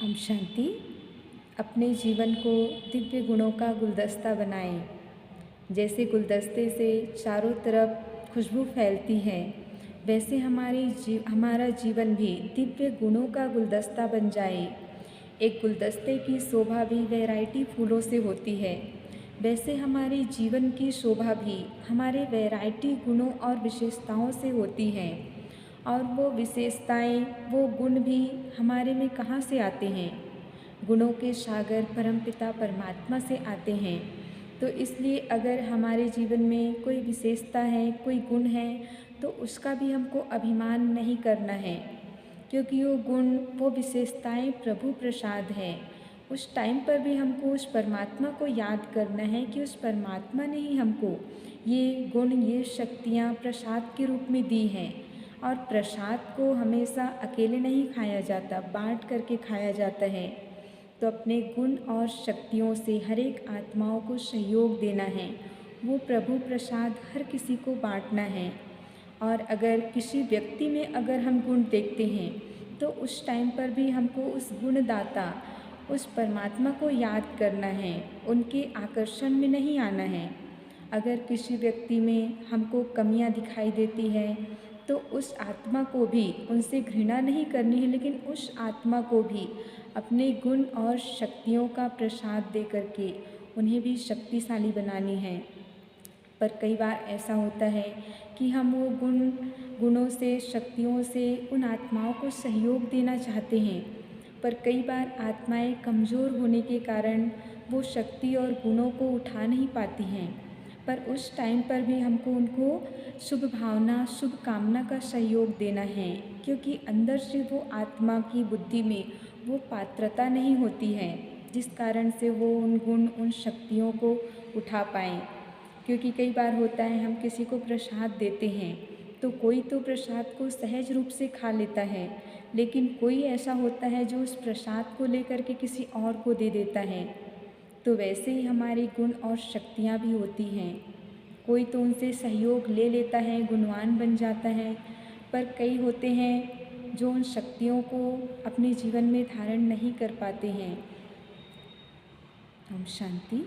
ओम शांति। अपने जीवन को दिव्य गुणों का गुलदस्ता बनाएं। जैसे गुलदस्ते से चारों तरफ खुशबू फैलती है, वैसे हमारा जीवन भी दिव्य गुणों का गुलदस्ता बन जाए। एक गुलदस्ते की शोभा भी वैरायटी फूलों से होती है, वैसे हमारे जीवन की शोभा भी हमारे वैरायटी गुणों और विशेषताओं से होती है। और वो विशेषताएं, वो गुण भी हमारे में कहाँ से आते हैं? गुणों के सागर परमपिता परमात्मा से आते हैं। तो इसलिए अगर हमारे जीवन में कोई विशेषता है, कोई गुण है, तो उसका भी हमको अभिमान नहीं करना है, क्योंकि वो गुण, वो विशेषताएं प्रभु प्रसाद है। उस टाइम पर भी हमको उस परमात्मा को याद करना है कि उस परमात्मा ने ही हमको ये गुण, ये शक्तियाँ प्रसाद के रूप में दी हैं। और प्रसाद को हमेशा अकेले नहीं खाया जाता, बांट करके खाया जाता है। तो अपने गुण और शक्तियों से हर एक आत्माओं को सहयोग देना है। वो प्रभु प्रसाद हर किसी को बांटना है। और अगर किसी व्यक्ति में अगर हम गुण देखते हैं, तो उस टाइम पर भी हमको उस गुणदाता, उस परमात्मा को याद करना है, उनके आकर्षण में नहीं आना है। अगर किसी व्यक्ति में हमको कमियां दिखाई देती है, तो उस आत्मा को भी उनसे घृणा नहीं करनी है, लेकिन उस आत्मा को भी अपने गुण और शक्तियों का प्रसाद दे करके उन्हें भी शक्तिशाली बनानी है। पर कई बार ऐसा होता है कि हम वो गुणों से, शक्तियों से उन आत्माओं को सहयोग देना चाहते हैं, पर कई बार आत्माएं कमज़ोर होने के कारण वो शक्ति और गुणों को उठा नहीं पाती हैं। पर उस टाइम पर भी हमको उनको शुभ भावना, शुभ कामना का सहयोग देना है, क्योंकि अंदर से वो आत्मा की बुद्धि में वो पात्रता नहीं होती है, जिस कारण से वो उन गुण, उन शक्तियों को उठा पाएँ। क्योंकि कई बार होता है, हम किसी को प्रसाद देते हैं, तो कोई तो प्रसाद को सहज रूप से खा लेता है, लेकिन कोई ऐसा होता है जो उस प्रसाद को लेकर के किसी और को दे देता है। तो वैसे ही हमारे गुण और शक्तियाँ भी होती हैं। कोई तो उनसे सहयोग ले लेता है, गुणवान बन जाता है, पर कई होते हैं जो उन शक्तियों को अपने जीवन में धारण नहीं कर पाते हैं। ओम शांति।